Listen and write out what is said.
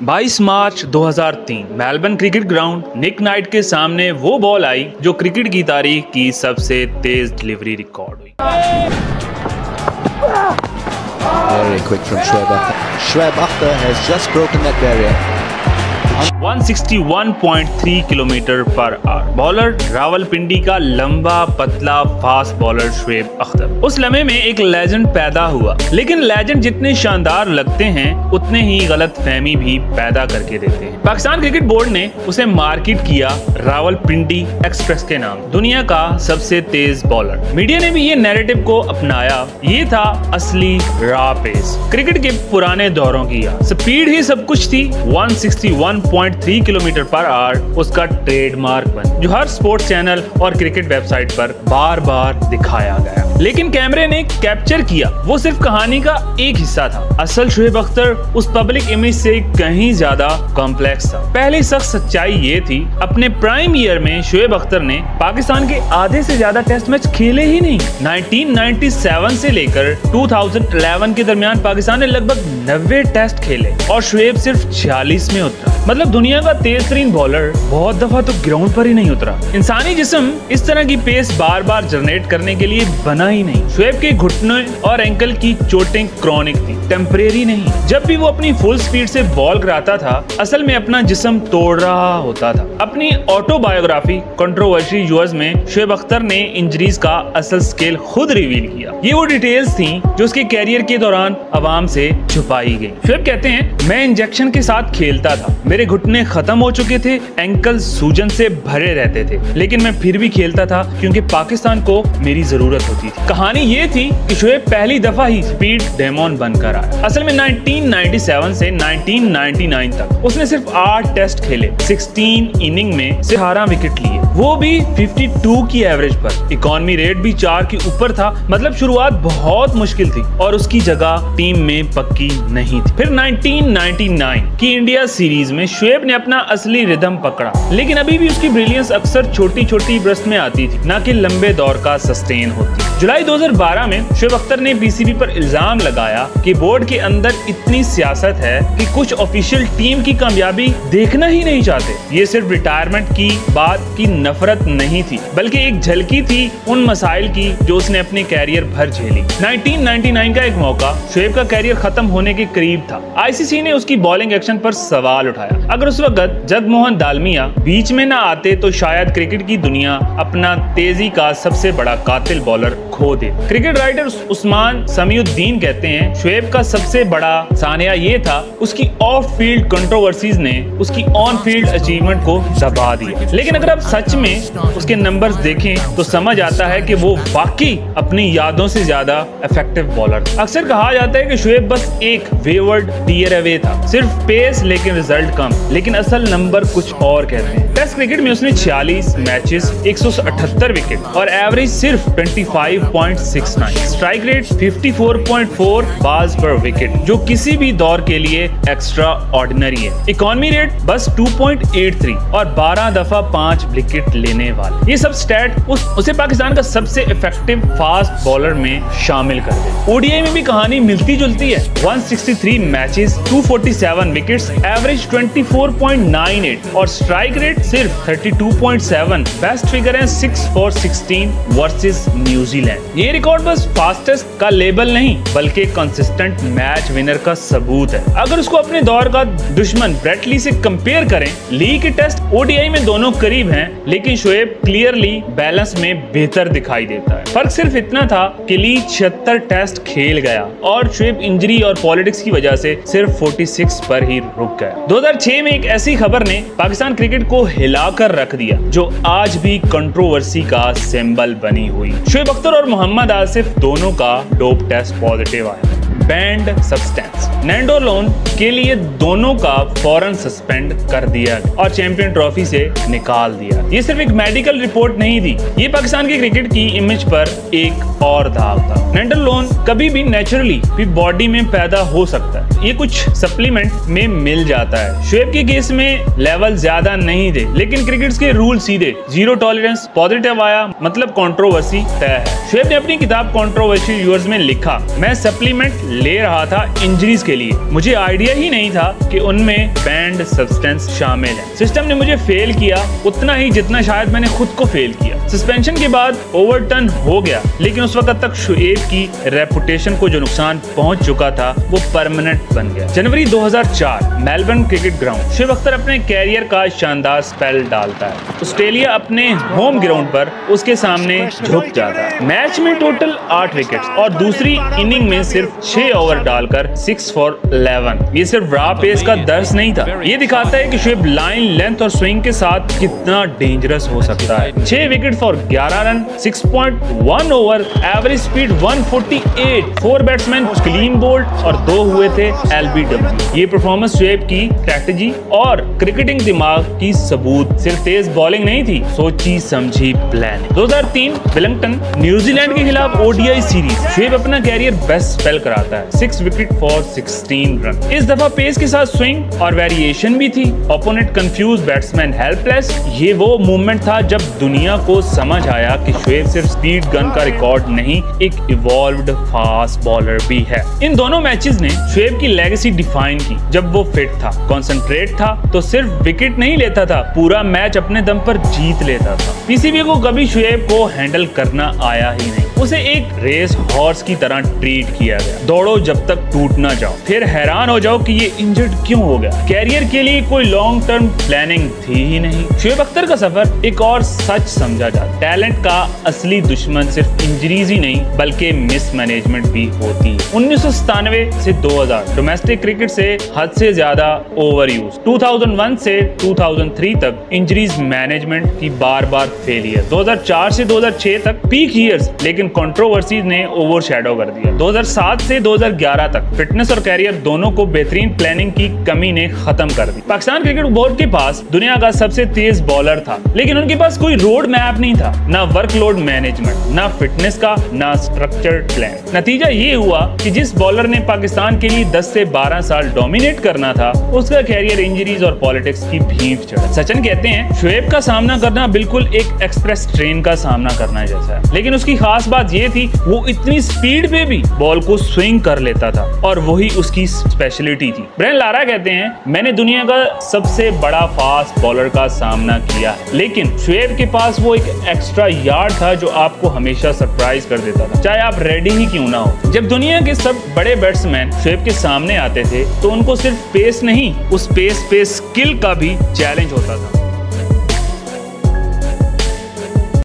22 मार्च 2003 Melbourne cricket ground निक night के सामने वो बॉल आई जो क्रिकेट की तारीख की सबसे तेज डिलीवरी रिकॉर्ड हुई। Very quick from Shoaib Akhtar. Shoaib Akhtar has just broken that barrier. 161.3 kilometre per hour bowler Rawalpindi का लंबा पतला फास्ट बॉलर शोएब अख्तर। उस लम्हे में एक लेजेंड पैदा हुआ, लेकिन लेजेंड जितने शानदार लगते हैं उतने ही गलत फहमी भी पैदा करके देते हैं। पाकिस्तान क्रिकेट बोर्ड ने उसे मार्केट किया रावलपिंडी एक्सप्रेस के नाम, दुनिया का सबसे तेज बॉलर। मीडिया ने भी ये नैरेटिव को अपनाया, ये था असली रॉ पेस, क्रिकेट के पुराने दौरों की याद। स्पीड ही सब कुछ थी। 161.3 किलोमीटर पर आवर उसका ट्रेडमार्क बन, जो हर स्पोर्ट्स चैनल और क्रिकेट वेबसाइट पर बार बार दिखाया गया। लेकिन कैमरे ने कैप्चर किया वो सिर्फ कहानी का एक हिस्सा था। असल शोएब अख्तर उस पब्लिक इमेज से कहीं ज्यादा कॉम्प्लेक्स था। पहली सख्त सच्चाई ये थी, अपने प्राइम ईयर में शोएब अख्तर ने पाकिस्तान के आधे से ज्यादा टेस्ट मैच खेले ही नहीं। 1997 से लेकर 2011 के दरमियान पाकिस्तान ने लगभग 90 टेस्ट खेले और शोएब सिर्फ 46 में उतरा। मतलब दुनिया का तेज तरीन बॉलर बहुत दफा तो ग्राउंड पर ही नहीं उतरा। इंसानी जिस्म इस तरह की पेस बार बार जनरेट करने के लिए बना ही नहीं। शोएब के घुटने और एंकल की चोटें क्रॉनिक थी, टेम्परेरी नहीं। जब भी वो अपनी फुल स्पीड से बॉल कराता था, असल में अपना जिस्म तोड़ रहा होता था। अपनी ऑटोबायोग्राफी कंट्रोवर्सी यूएस में शोएब अख्तर ने इंजरीज का असल स्केल खुद रिवील किया। ये वो डिटेल्स थी जो उसके कैरियर के दौरान आवाम से छुपाई गई। शोएब कहते हैं, मैं इंजेक्शन के साथ खेलता था, मेरे घुटने खत्म हो चुके थे, एंकल सूजन से भरे रहते थे, लेकिन मैं फिर भी खेलता था क्योंकि पाकिस्तान को मेरी जरूरत होती थी। कहानी ये थी कि शोएब पहली दफा ही स्पीड डेमोन बनकर आया। असल में 1997 से 1999 तक उसने सिर्फ 8 टेस्ट खेले, 16 इनिंग में से 18 विकेट लिए, वो भी 52 की एवरेज पर। इकोनॉमी रेट भी 4 के ऊपर था। मतलब शुरुआत बहुत मुश्किल थी और उसकी जगह टीम में पक्की नहीं थी। फिर 1999 की इंडिया सीरीज में शोएब ने अपना असली रिदम पकड़ा, लेकिन अभी भी उसकी ब्रिलियंस अक्सर छोटी छोटी बर्स्ट में आती थी, ना कि लंबे दौर का सस्टेन होती। जुलाई 2012 में शोएब अख्तर ने पीसीबी पर इल्जाम लगाया कि बोर्ड के अंदर इतनी सियासत है कि कुछ ऑफिशियल टीम की कामयाबी देखना ही नहीं चाहते। ये सिर्फ रिटायरमेंट की बात की नफरत नहीं थी, बल्कि एक झलकी थी उन मसाइल की जो उसने अपने कैरियर भर झेली। 1999 का एक मौका शोएब का कैरियर खत्म होने के करीब था। आईसीसी ने उसकी बॉलिंग एक्शन पर सवाल उठाया। अगर उस वक्त जगमोहन दालमिया बीच में न आते तो शायद क्रिकेट की दुनिया अपना तेजी का सबसे बड़ा कातिल बॉलर खो दे। क्रिकेट राइटर उस्मान समीउद्दीन कहते हैं, शोएब का सबसे बड़ा सानिया ये था, उसकी ऑफ फील्ड कंट्रोवर्सीज ने उसकी ऑन फील्ड अचीवमेंट को दबा दिया। लेकिन अगर आप सच में उसके नंबर्स देखें तो समझ आता है कि वो वाकई अपनी यादों से ज्यादा इफेक्टिव बॉलर था। अक्सर कहा जाता है कि शोएब बस एक वेवर्ड टीयर अवे था, सिर्फ पेस लेकिन रिजल्ट कम। लेकिन असल नंबर कुछ और कहते हैं। टेस्ट क्रिकेट में उसने 46 मैचेस, 178 विकेट और एवरेज सिर्फ 25.69, स्ट्राइक रेट 54.4 बाल्स पर विकेट, जो किसी भी दौर के लिए एक्स्ट्रा ऑर्डिनरी है। इकोनॉमी रेट बस 2.83 और 12 दफा 5 विकेट लेने वाले। ये सब स्टैट उसे पाकिस्तान का सबसे इफेक्टिव फास्ट बॉलर में शामिल कर दे। ओडीआई में भी कहानी मिलती जुलती है। 163 मैचेस, 247 विकेट्स, एवरेज 24.98 और स्ट्राइक रेट सिर्फ 32.7। बेस्ट फिगर है 6 for 16 वर्सेस न्यूजीलैंड। ये रिकॉर्ड बस फास्टेस्ट का लेबल नहीं बल्कि कंसिस्टेंट मैच विनर का सबूत है। अगर उसको अपने दौर का दुश्मन ब्रेट ली से कंपेयर करें, ली के टेस्ट ओडीआई में दोनों करीब हैं, लेकिन शोएब क्लियरली बैलेंस में बेहतर दिखाई देता है। फर्क सिर्फ इतना था कि ली 76 टेस्ट खेल गया और शोएब इंजरी और पॉलिटिक्स की वजह से सिर्फ 46 पर ही रुक गया। 2006 में एक ऐसी खबर ने पाकिस्तान क्रिकेट को हिलाकर रख दिया जो आज भी कंट्रोवर्सी का सिंबल बनी हुई। शोएब अख्तर और मोहम्मद आसिफ दोनों का डोप टेस्ट पॉजिटिव आया। बैंड सब्सटेंस नैंडोलोन के लिए दोनों का फौरन सस्पेंड कर दिया और चैंपियन ट्रॉफी से निकाल दिया। ये सिर्फ एक मेडिकल रिपोर्ट नहीं थी, ये पाकिस्तान की क्रिकेट की इमेज पर एक और दाग था। नैंडोलोन कभी भी नेचुरली भी बॉडी में पैदा हो सकता है, ये कुछ सप्लीमेंट में मिल जाता है। शुएब के केस में लेवल ज्यादा नहीं थे, लेकिन क्रिकेट के रूल सीधे, जीरो टॉलरेंस, पॉजिटिव आया मतलब कंट्रोवर्सी तय है। शुएब ने अपनी किताब कंट्रोवर्शियल यूअर्स में लिखा, मैं सप्लीमेंट ले रहा था इंजरीज के लिए, मुझे आइडिया ही नहीं था कि उनमें बैंड सब्सटेंस शामिल है। सिस्टम ने मुझे फेल किया उतना ही जितना शायद मैंने खुद को फेल किया। सस्पेंशन के बाद ओवरटर्न हो गया, लेकिन उस वक्त तक शुएब की रेपुटेशन को जो नुकसान पहुंच चुका था वो परमानेंट बन गया। जनवरी 2004 Melbourne cricket ground, Shoaib Akhtar अपने कैरियर का शानदार स्पेल डालता है। ऑस्ट्रेलिया अपने होम ग्राउंड पर उसके सामने झुक जाता है। मैच में टोटल 8 विकेट्स और दूसरी इनिंग में सिर्फ 6 ओवर डालकर 6 for 11। ये सिर्फ रॉ पेस का दर्ज नहीं था, ये दिखाता है कि शुएब लाइन, लेंथ और स्विंग के साथ कितना डेंजरस हो सकता है। 6 wicket for 11 run, 6.1 over, average speed 148, 4 batsman clean bowled और 2 हुए थे एलबीडब्ल्यू। ये परफॉर्मेंस शुएब की स्ट्रैटेजी और क्रिकेटिंग दिमाग की सबूत, सिर्फ तेज बॉलिंग नहीं थी, सोची समझी प्लानिंग। 2003 वेलिंगटन न्यूजीलैंड के खिलाफ ओडीआई सीरीज, शुएब अपना कैरियर बेस्ट स्पेल कराता है, 6 विकेट फॉर 16 रन। इस दफा पेस के साथ स्विंग और वेरिएशन भी थी। Opponent confuse, batsman helpless. ये वो मूवमेंट था जब दुनिया को समझ आया कि शुएब सिर्फ स्पीड गन का रिकॉर्ड नहीं, एक इवॉल्व्ड फास्ट बॉलर भी है। इन दोनों मैचेस ने शुएब की लेगेसी डिफाइन की। जब वो फिट था, कॉन्सेंट्रेट था, तो सिर्फ विकेट नहीं लेता था, पूरा मैच अपने दम पर जीत लेता था। पीसीबी को कभी शुएब को हैंडल करना आया ही नहीं। उसे एक रेस हॉर्स की तरह ट्रीट किया गया, दौड़ो जब तक टूट ना जाओ, फिर हैरान हो जाओ कि ये इंजर्ड क्यों हो गया। कैरियर के लिए कोई लॉन्ग टर्म प्लानिंग थी ही नहीं। शुएब अख्तर का सफर एक और सच समझा जाता, टैलेंट का असली दुश्मन सिर्फ इंजरीज ही नहीं बल्कि मिसमैनेजमेंट भी होती है। 1997 से 2000 डोमेस्टिक क्रिकेट से हद से ज्यादा ओवर यूज, 2001 से 2003 तक इंजरीज मैनेजमेंट की बार बार फेलियर, 2004 से 2006 तक पीक ईयर्स, लेकिन कंट्रोवर्सीज ने ओवरशैडो कर दिया। 2007 से 2011 तक फिटनेस और कैरियर दोनों को बेहतरीन प्लानिंग की कमी ने खत्म कर दी। पाकिस्तान क्रिकेट बोर्ड के पास दुनिया का सबसे तेज बॉलर था, लेकिन उनके पास कोई रोड मैप नहीं था, ना वर्कलोड मैनेजमेंट, ना फिटनेस का, ना स्ट्रक्चर्ड प्लान। नतीजा ये हुआ कि जिस बॉलर ने पाकिस्तान के लिए 10 से 12 साल डोमिनेट करना था, उसका कैरियर इंजरीज और पॉलिटिक्स की भीड़ चढ़ा। सचिन कहते हैं शुएब का सामना करना बिल्कुल एक एक्सप्रेस ट्रेन का सामना करना जैसा है, लेकिन उसकी खास बात ये थी वो इतनी स्पीड पे भी बॉल को स्विंग कर लेता था और वही उसकी स्पेशलिटी थी। ब्रेन लारा कहते हैं मैंने दुनिया का सबसे बड़ा फास्ट बॉलर का सामना किया है, लेकिन शुएब के पास वो एक एक्स्ट्रा यार्ड था जो आपको हमेशा सरप्राइज कर देता था, चाहे आप रेडी ही क्यों ना हो। जब दुनिया के सब बड़े बैट्समैन शुएब के सामने आते थे तो उनको सिर्फ पेस नहीं, उस पेस पे स्किल का भी चैलेंज होता था।